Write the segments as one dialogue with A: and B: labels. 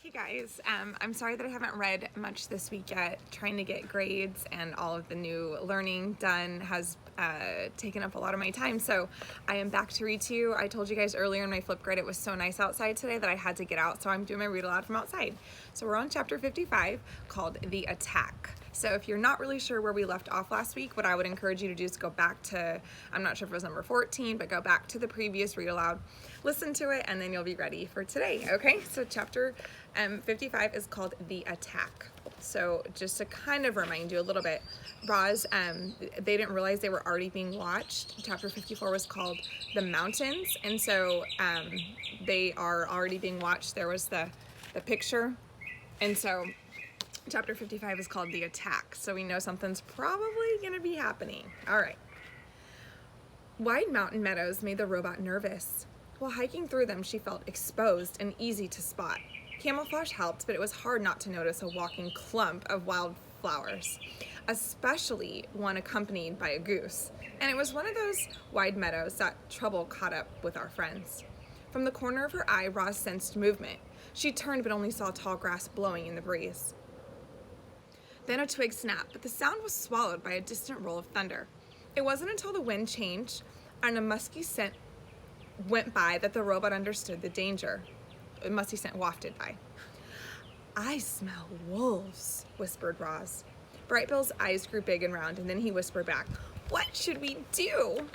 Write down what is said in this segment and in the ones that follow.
A: Hey guys, I'm sorry that I haven't read much this week yet. Trying to get grades and all of the new learning done has taken up a lot of my time, so I am back to read to you. I told you guys earlier in my flip grid it was so nice outside today that I had to get out, so I'm doing my read aloud from outside. So we're on chapter 55 called The Attack. So if you're not really sure where we left off last week, what I would encourage you to do is go back to, I'm not sure if it was number 14, but go back to the previous read aloud, listen to it, and then you'll be ready for today, okay? So chapter 55 is called The Attack. So just to kind of remind you a little bit, Roz, they didn't realize they were already being watched. Chapter 54 was called The Mountains, and so they are already being watched. There was the picture, and so chapter 55 is called The Attack, so we know something's probably gonna be happening. All right. Wide mountain meadows made the robot nervous. While hiking through them, she felt exposed and easy to spot. Camouflage helped, but it was hard not to notice a walking clump of wildflowers, especially one accompanied by a goose. And it was one of those wide meadows that trouble caught up with our friends. From the corner of her eye, Roz sensed movement. She turned but only saw tall grass blowing in the breeze. Then a twig snapped, but the sound was swallowed by a distant roll of thunder. It wasn't until the wind changed and a musky scent went by that the robot understood the danger. A musky scent wafted by. "I smell wolves," whispered Roz. Brightbill's eyes grew big and round, and then he whispered back, "What should we do?"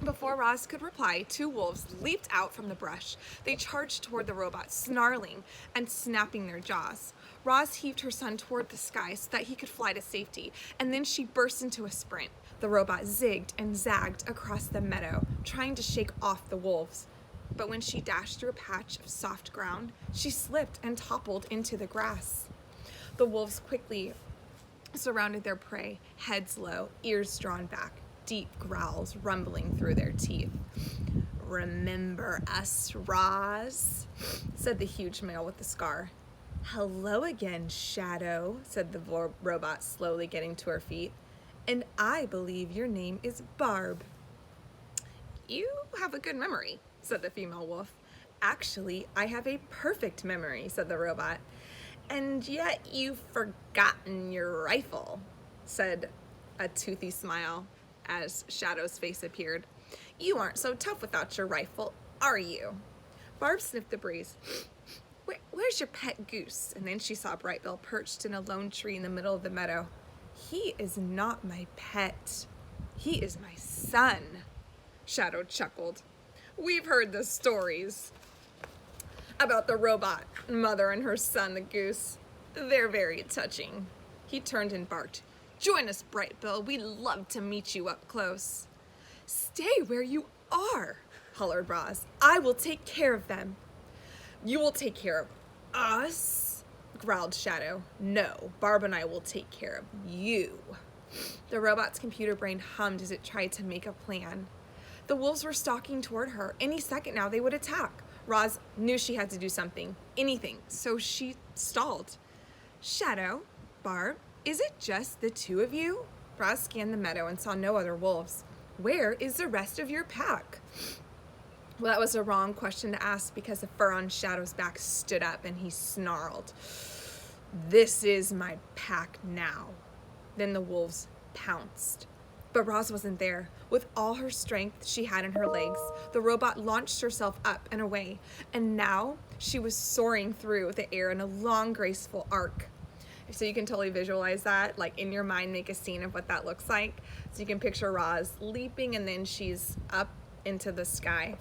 A: Before Roz could reply, two wolves leaped out from the brush. They charged toward the robot, snarling and snapping their jaws. Roz heaved her son toward the sky so that he could fly to safety, and then she burst into a sprint. The robot zigged and zagged across the meadow, trying to shake off the wolves. But when she dashed through a patch of soft ground, she slipped and toppled into the grass. The wolves quickly surrounded their prey, heads low, ears drawn back, deep growls rumbling through their teeth. "Remember us, Roz?" said the huge male with the scar. "Hello again, Shadow," said the robot, slowly getting to her feet. "And I believe your name is Barb." "You have a good memory," said the female wolf. "Actually, I have a perfect memory," said the robot. "And yet you've forgotten your rifle," said a toothy smile as Shadow's face appeared. "You aren't so tough without your rifle, are you?" Barb sniffed the breeze. Where's your pet goose?" And then she saw Brightbill perched in a lone tree in the middle of the meadow. "He is not my pet. He is my son," Shadow chuckled. "We've heard the stories about the robot mother and her son, the goose. They're very touching." He turned and barked, "Join us, Brightbill. We'd love to meet you up close." "Stay where you are," hollered Roz. "I will take care of them." "You will take care of us?" growled Shadow. "No, Barb and I will take care of you." The robot's computer brain hummed as it tried to make a plan. The wolves were stalking toward her. Any second now they would attack. Roz knew she had to do something, anything, so she stalled. "Shadow, Barb, is it just the two of you?" Roz scanned the meadow and saw no other wolves. "Where is the rest of your pack?" Well, that was a wrong question to ask because the fur on Shadow's back stood up and he snarled, "This is my pack now." Then the wolves pounced. But Roz wasn't there. With all her strength she had in her legs, the robot launched herself up and away, and now she was soaring through the air in a long, graceful arc. So you can totally visualize that, like in your mind, make a scene of what that looks like. So you can picture Roz leaping and then she's up into the sky.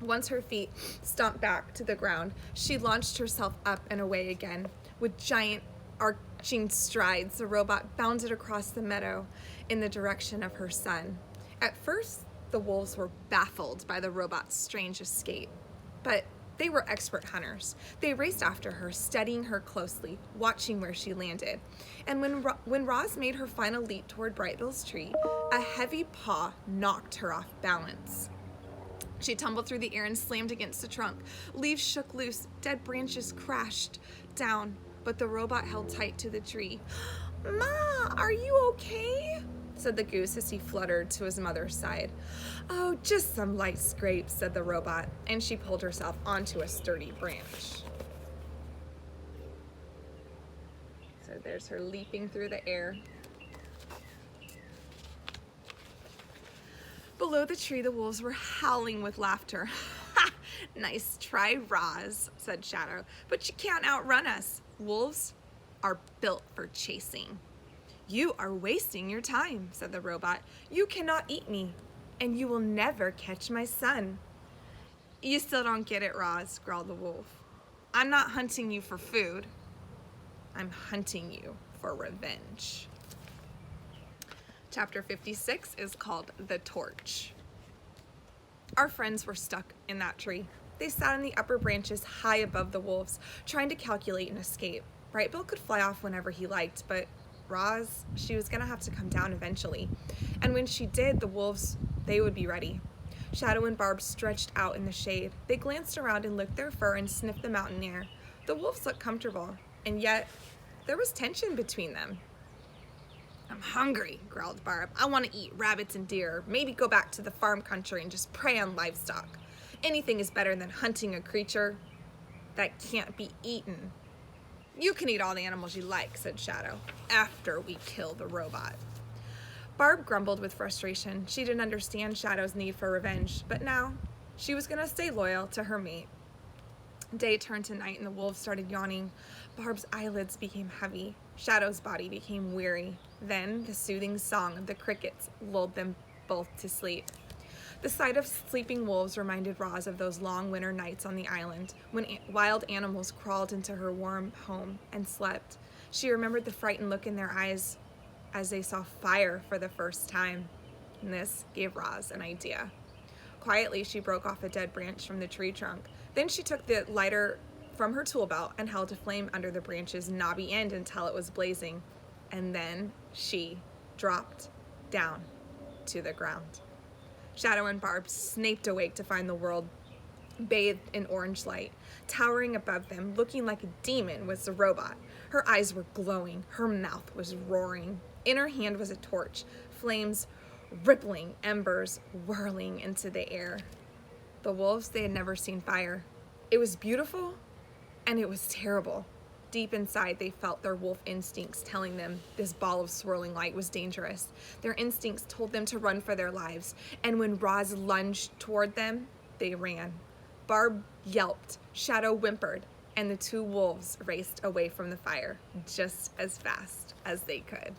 A: Once her feet stomped back to the ground, she launched herself up and away again. With giant arching strides, the robot bounded across the meadow in the direction of her son. At first, the wolves were baffled by the robot's strange escape, but they were expert hunters. They raced after her, studying her closely, watching where she landed. And when Roz made her final leap toward Brightbill's tree, a heavy paw knocked her off balance. She tumbled through the air and slammed against the trunk. Leaves shook loose, dead branches crashed down, but the robot held tight to the tree. "Ma, are you okay?" said the goose as he fluttered to his mother's side. "Oh, just some light scrapes," said the robot, and she pulled herself onto a sturdy branch. So there's her leaping through the air. Below the tree, the wolves were howling with laughter. "Ha! Nice try, Roz," said Shadow, "but you can't outrun us. Wolves are built for chasing." "You are wasting your time," said the robot. "You cannot eat me, and you will never catch my son." "You still don't get it, Roz," growled the wolf. "I'm not hunting you for food. I'm hunting you for revenge." Chapter 56 is called The Torch. Our friends were stuck in that tree. They sat in the upper branches high above the wolves, trying to calculate an escape. Bright Bill could fly off whenever he liked, but Roz, she was gonna have to come down eventually. And when she did, the wolves, they would be ready. Shadow and Barb stretched out in the shade. They glanced around and licked their fur and sniffed the mountain air. The wolves looked comfortable, and yet there was tension between them. "I'm hungry," growled Barb. "I want to eat rabbits and deer, maybe go back to the farm country and just prey on livestock. Anything is better than hunting a creature that can't be eaten." "You can eat all the animals you like," said Shadow, "after we kill the robot." Barb grumbled with frustration. She didn't understand Shadow's need for revenge, but now she was going to stay loyal to her mate. Day turned to night and the wolves started yawning. Barb's eyelids became heavy. Shadow's body became weary. Then the soothing song of the crickets lulled them both to sleep. The sight of sleeping wolves reminded Roz of those long winter nights on the island when wild animals crawled into her warm home and slept. She remembered the frightened look in their eyes as they saw fire for the first time. And this gave Roz an idea. Quietly, she broke off a dead branch from the tree trunk. Then she took the lighter from her tool belt and held a flame under the branch's knobby end until it was blazing. And then she dropped down to the ground. Shadow and Barb snaped awake to find the world bathed in orange light. Towering above them, looking like a demon, was the robot. Her eyes were glowing. Her mouth was roaring. In her hand was a torch, flames rippling, embers whirling into the air. The wolves, they had never seen fire. It was beautiful, and it was terrible. Deep inside, they felt their wolf instincts telling them this ball of swirling light was dangerous. Their instincts told them to run for their lives, and when Roz lunged toward them, they ran. Barb yelped, Shadow whimpered, and the two wolves raced away from the fire just as fast as they could.